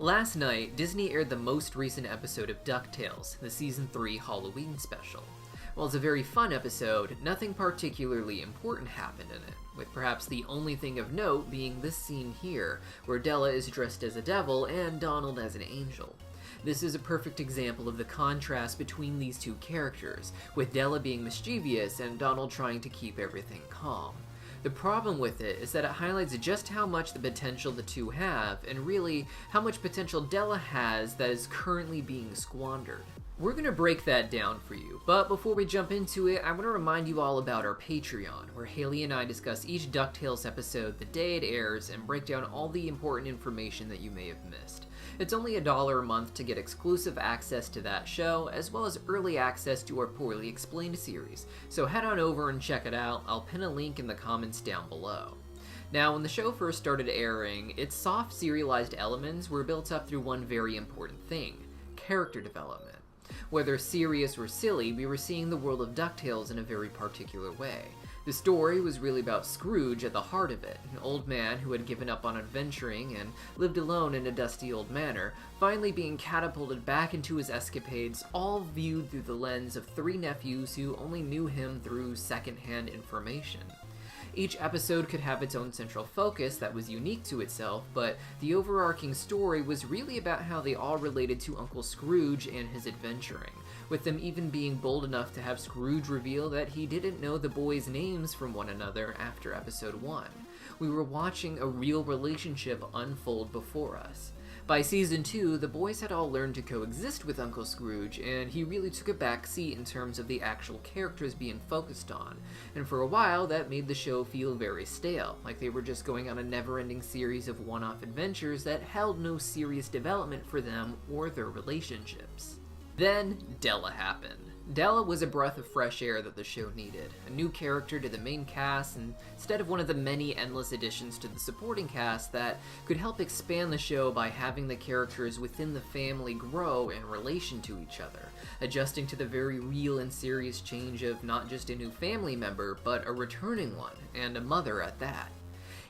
Last night, Disney aired the most recent episode of DuckTales, the Season 3 Halloween special. While it's a very fun episode, nothing particularly important happened in it, with perhaps the only thing of note being this scene here, where Della is dressed as a devil and Donald as an angel. This is a perfect example of the contrast between these two characters, with Della being mischievous and Donald trying to keep everything calm. The problem with it is that it highlights just how much the potential the two have, and really, how much potential Della has that is currently being squandered. We're gonna break that down for you, but before we jump into it, I want to remind you all about our Patreon, where Hailey and I discuss each DuckTales episode the day it airs and break down all the important information that you may have missed. It's only $1 a month to get exclusive access to that show, as well as early access to our Poorly Explained series, so head on over and check it out. I'll pin a link in the comments down below. Now, when the show first started airing, its soft serialized elements were built up through one very important thing: character development. Whether serious or silly, we were seeing the world of DuckTales in a very particular way. The story was really about Scrooge at the heart of it, an old man who had given up on adventuring and lived alone in a dusty old manor, finally being catapulted back into his escapades, all viewed through the lens of three nephews who only knew him through secondhand information. Each episode could have its own central focus that was unique to itself, but the overarching story was really about how they all related to Uncle Scrooge and his adventuring, with them even being bold enough to have Scrooge reveal that he didn't know the boys' names from one another after episode 1. We were watching a real relationship unfold before us. By season 2, the boys had all learned to coexist with Uncle Scrooge, and he really took a back seat in terms of the actual characters being focused on, and for a while that made the show feel very stale, like they were just going on a never-ending series of one-off adventures that held no serious development for them or their relationships. Then, Della happened. Della was a breath of fresh air that the show needed, a new character to the main cast instead of one of the many endless additions to the supporting cast that could help expand the show by having the characters within the family grow in relation to each other, adjusting to the very real and serious change of not just a new family member, but a returning one, and a mother at that.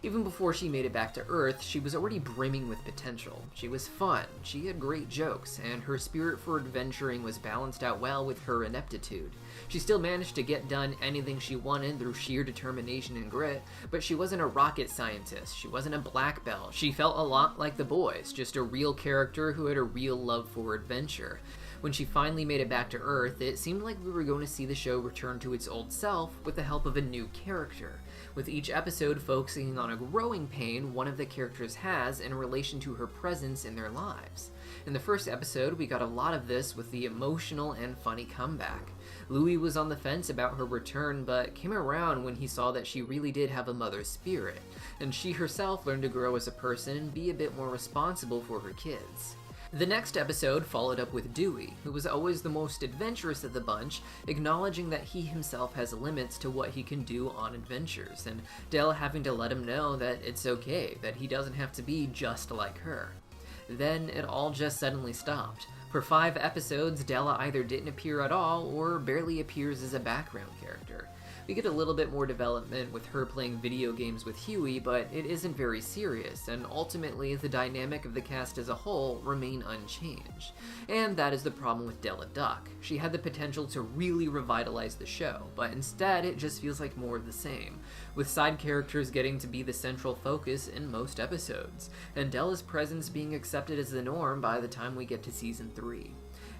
Even before she made it back to Earth, she was already brimming with potential. She was fun, she had great jokes, and her spirit for adventuring was balanced out well with her ineptitude. She still managed to get done anything she wanted through sheer determination and grit, but she wasn't a rocket scientist, she wasn't a black belt. She felt a lot like the boys, just a real character who had a real love for adventure. When she finally made it back to Earth, it seemed like we were going to see the show return to its old self with the help of a new character, with each episode focusing on a growing pain one of the characters has in relation to her presence in their lives. In the first episode, we got a lot of this with the emotional and funny comeback. Louie was on the fence about her return, but came around when he saw that she really did have a mother's spirit, and she herself learned to grow as a person and be a bit more responsible for her kids. The next episode followed up with Dewey, who was always the most adventurous of the bunch, acknowledging that he himself has limits to what he can do on adventures, and Della having to let him know that it's okay, that he doesn't have to be just like her. Then it all just suddenly stopped. For 5 episodes, Della either didn't appear at all, or barely appears as a background character. We get a little bit more development with her playing video games with Huey, but it isn't very serious, and ultimately the dynamic of the cast as a whole remain unchanged. And that is the problem with Della Duck. She had the potential to really revitalize the show, but instead it just feels like more of the same, with side characters getting to be the central focus in most episodes, and Della's presence being accepted as the norm by the time we get to season 3.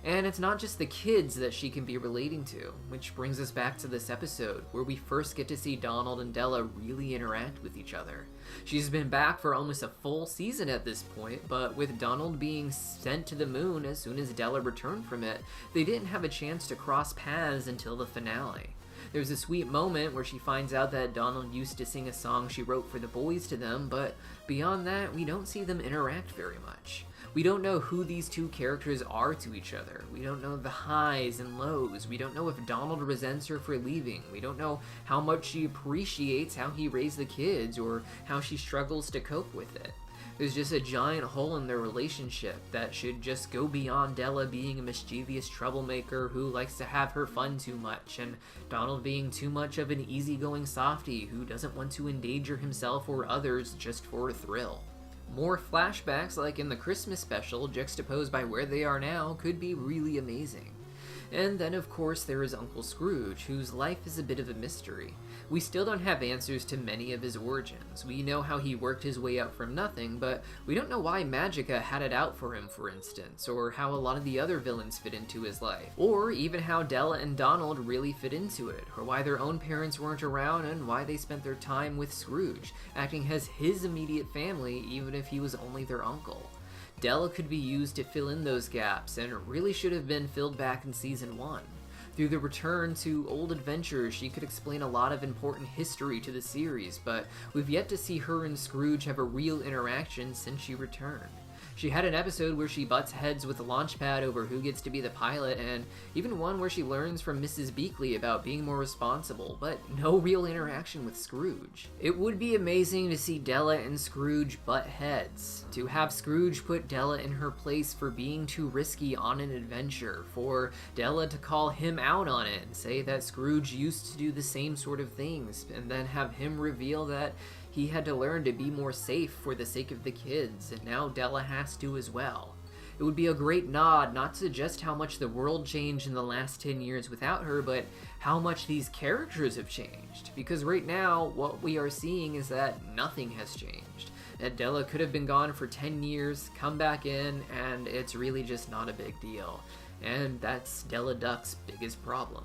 And it's not just the kids that she can be relating to, which brings us back to this episode, where we first get to see Donald and Della really interact with each other. She's been back for almost a full season at this point, but with Donald being sent to the moon as soon as Della returned from it, they didn't have a chance to cross paths until the finale. There's a sweet moment where she finds out that Donald used to sing a song she wrote for the boys to them, but beyond that, we don't see them interact very much. We don't know who these two characters are to each other. We don't know the highs and lows. We don't know if Donald resents her for leaving. We don't know how much she appreciates how he raised the kids or how she struggles to cope with it. There's just a giant hole in their relationship that should just go beyond Della being a mischievous troublemaker who likes to have her fun too much, and Donald being too much of an easygoing softie who doesn't want to endanger himself or others just for a thrill. More flashbacks like in the Christmas special, juxtaposed by where they are now, could be really amazing. And then of course there is Uncle Scrooge, whose life is a bit of a mystery. We still don't have answers to many of his origins. We know how he worked his way up from nothing, but we don't know why Magica had it out for him, for instance, or how a lot of the other villains fit into his life, or even how Della and Donald really fit into it, or why their own parents weren't around and why they spent their time with Scrooge, acting as his immediate family even if he was only their uncle. Della could be used to fill in those gaps, and it really should have been filled back in Season 1. Through the return to old adventures, she could explain a lot of important history to the series, but we've yet to see her and Scrooge have a real interaction since she returned. She had an episode where she butts heads with the Launchpad over who gets to be the pilot, and even one where she learns from Mrs. Beakley about being more responsible, but no real interaction with Scrooge. It would be amazing to see Della and Scrooge butt heads, to have Scrooge put Della in her place for being too risky on an adventure, for Della to call him out on it and say that Scrooge used to do the same sort of things, and then have him reveal that he had to learn to be more safe for the sake of the kids, and now Della has to as well. It would be a great nod not to just how much the world changed in the last 10 years without her, but how much these characters have changed. Because right now, what we are seeing is that nothing has changed. That Della could have been gone for 10 years, come back in, and it's really just not a big deal. And that's Della Duck's biggest problem.